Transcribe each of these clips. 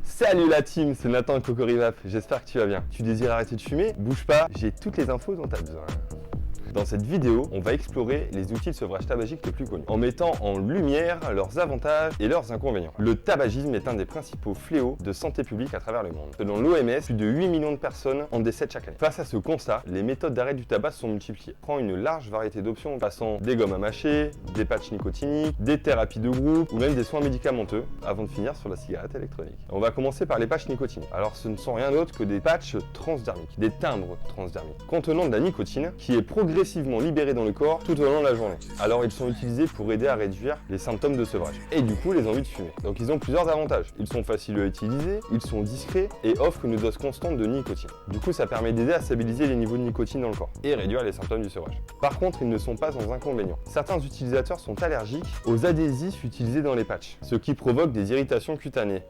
Salut la team, c'est Nathan Cocorivap, j'espère que tu vas bien. Tu désires arrêter de fumer? Bouge pas, j'ai toutes les infos dont tu as besoin. Dans cette vidéo, on va explorer les outils de sevrage tabagique les plus connus, en mettant en lumière leurs avantages et leurs inconvénients. Le tabagisme est un des principaux fléaux de santé publique à travers le monde. Selon l'OMS, plus de 8 millions de personnes en décèdent chaque année. Face à ce constat, les méthodes d'arrêt du tabac sont multipliées. On prend une large variété d'options, passant des gommes à mâcher, des patchs nicotiniques, des thérapies de groupe ou même des soins médicamenteux, avant de finir sur la cigarette électronique. On va commencer par les patchs nicotiniques. Alors ce ne sont rien d'autre que des patchs transdermiques, des timbres transdermiques, contenant de la nicotine qui est progressivement libérée dans le corps tout au long de la journée. Alors ils sont utilisés pour aider à réduire les symptômes de sevrage et du coup les envies de fumer. Donc ils ont plusieurs avantages. Ils sont faciles à utiliser, ils sont discrets et offrent une dose constante de nicotine. Du coup ça permet d'aider à stabiliser les niveaux de nicotine dans le corps et réduire les symptômes du sevrage. Par contre ils ne sont pas sans inconvénients. Certains utilisateurs sont allergiques aux adhésifs utilisés dans les patchs, ce qui provoque des irritations cutanées.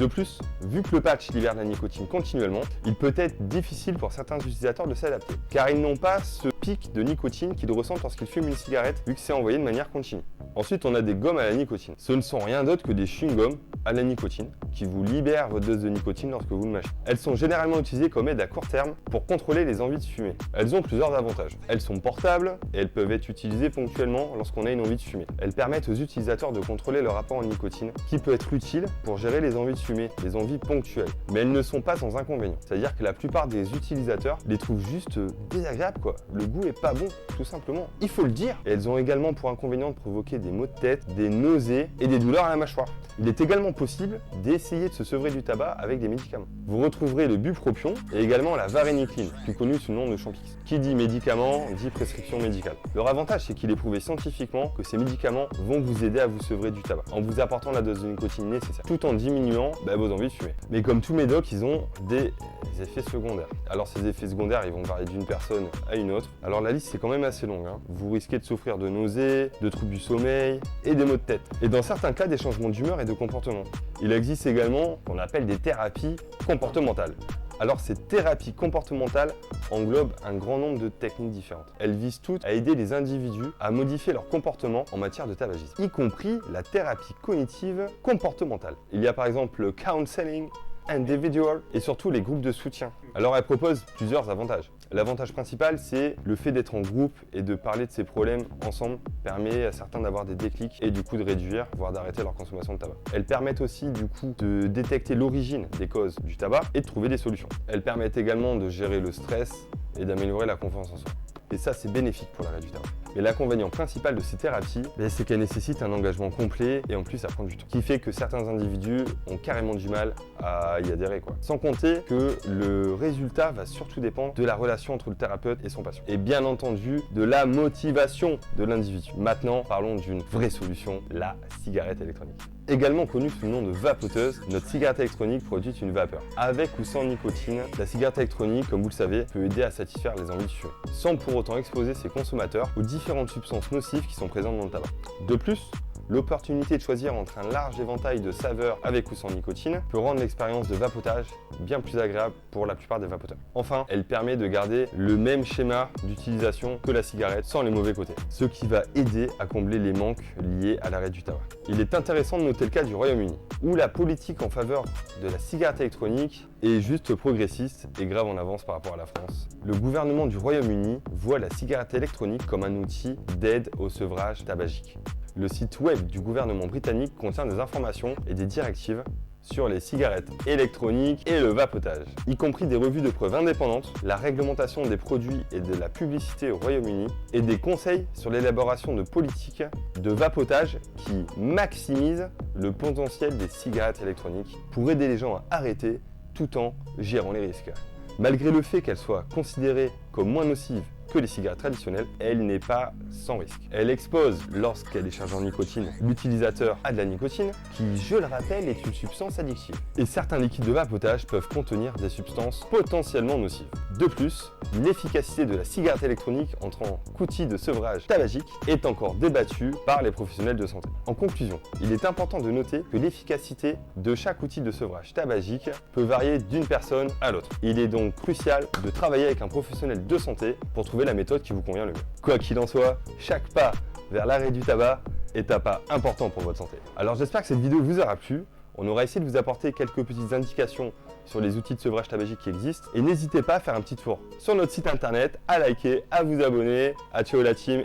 De plus, vu que le patch libère de la nicotine continuellement, il peut être difficile pour certains utilisateurs de s'adapter, car ils n'ont pas ce pic de nicotine qu'ils ressentent lorsqu'ils fument une cigarette, vu que c'est envoyé de manière continue. Ensuite, on a des gommes à la nicotine. Ce ne sont rien d'autre que des chewing-gums à la nicotine, qui vous libèrent votre dose de nicotine lorsque vous le mâchez. Elles sont généralement utilisées comme aide à court terme pour contrôler les envies de fumer. Elles ont plusieurs avantages. Elles sont portables et elles peuvent être utilisées ponctuellement lorsqu'on a une envie de fumer. Elles permettent aux utilisateurs de contrôler leur rapport en nicotine, qui peut être utile pour gérer les envies de fumer, les envies ponctuelles. Mais elles ne sont pas sans inconvénients. C'est-à-dire que la plupart des utilisateurs les trouvent juste désagréables quoi. Le goût est pas bon, tout simplement. Il faut le dire. Et elles ont également pour inconvénient de provoquer des maux de tête, des nausées et des douleurs à la mâchoire. Il est également possible d'essayer de se sevrer du tabac avec des médicaments. Vous retrouverez le bupropion et également la varénicline, plus connue sous le nom de Champix. Qui dit médicament dit prescription médicale. Leur avantage, c'est qu'il est prouvé scientifiquement que ces médicaments vont vous aider à vous sevrer du tabac, en vous apportant la dose de nicotine nécessaire, tout en diminuant vos envies de fumer. Mais comme tous médocs, ils ont des effets secondaires. Alors ces effets secondaires, ils vont varier d'une personne à une autre. Alors la liste, c'est quand même assez longue. Vous risquez de souffrir de nausées, de troubles du sommeil et des maux de tête. Et dans certains cas, des changements d'humeur et de comportement. Il existe également ce qu'on appelle des thérapies comportementales. Alors ces thérapies comportementales englobent un grand nombre de techniques différentes. Elles visent toutes à aider les individus à modifier leur comportement en matière de tabagisme, y compris la thérapie cognitive comportementale. Il y a par exemple le counseling individual et surtout les groupes de soutien. Alors elle propose plusieurs avantages. L'avantage principal, c'est le fait d'être en groupe et de parler de ses problèmes ensemble permet à certains d'avoir des déclics et du coup de réduire, voire d'arrêter leur consommation de tabac. Elles permettent aussi du coup de détecter l'origine des causes du tabac et de trouver des solutions. Elles permettent également de gérer le stress et d'améliorer la confiance en soi. Et ça, c'est bénéfique pour l'arrêt du tabac. Mais l'inconvénient principal de ces thérapies, c'est qu'elles nécessitent un engagement complet et en plus, ça prend du temps. Ce qui fait que certains individus ont carrément du mal à y adhérer, quoi. Sans compter que le résultat va surtout dépendre de la relation entre le thérapeute et son patient. Et bien entendu, de la motivation de l'individu. Maintenant, parlons d'une vraie solution, la cigarette électronique. Également connue sous le nom de vapoteuse, notre cigarette électronique produit une vapeur. Avec ou sans nicotine, la cigarette électronique, comme vous le savez, peut aider à satisfaire les envies de fumer, sans pour autant exposer ses consommateurs aux différentes substances nocives qui sont présentes dans le tabac. De plus, l'opportunité de choisir entre un large éventail de saveurs avec ou sans nicotine peut rendre l'expérience de vapotage bien plus agréable pour la plupart des vapoteurs. Enfin, elle permet de garder le même schéma d'utilisation que la cigarette sans les mauvais côtés, ce qui va aider à combler les manques liés à l'arrêt du tabac. Il est intéressant de noter le cas du Royaume-Uni, où la politique en faveur de la cigarette électronique est juste progressiste et grave en avance par rapport à la France. Le gouvernement du Royaume-Uni voit la cigarette électronique comme un outil d'aide au sevrage tabagique. Le site web du gouvernement britannique contient des informations et des directives sur les cigarettes électroniques et le vapotage, y compris des revues de preuves indépendantes, la réglementation des produits et de la publicité au Royaume-Uni et des conseils sur l'élaboration de politiques de vapotage qui maximisent le potentiel des cigarettes électroniques pour aider les gens à arrêter tout en gérant les risques. Malgré le fait qu'elles soient considérées comme moins nocives que les cigarettes traditionnelles, elle n'est pas sans risque. Elle expose, lorsqu'elle est chargée en nicotine, l'utilisateur à de la nicotine, qui, je le rappelle, est une substance addictive. Et certains liquides de vapotage peuvent contenir des substances potentiellement nocives. De plus, l'efficacité de la cigarette électronique en tant qu'outil de sevrage tabagique est encore débattue par les professionnels de santé. En conclusion, il est important de noter que l'efficacité de chaque outil de sevrage tabagique peut varier d'une personne à l'autre. Il est donc crucial de travailler avec un professionnel de santé pour trouver la méthode qui vous convient le mieux. Quoi qu'il en soit, chaque pas vers l'arrêt du tabac est un pas important pour votre santé. Alors j'espère que cette vidéo vous aura plu. On aura essayé de vous apporter quelques petites indications sur les outils de sevrage tabagique qui existent. Et n'hésitez pas à faire un petit tour sur notre site internet, à liker, à vous abonner. À ciao la team!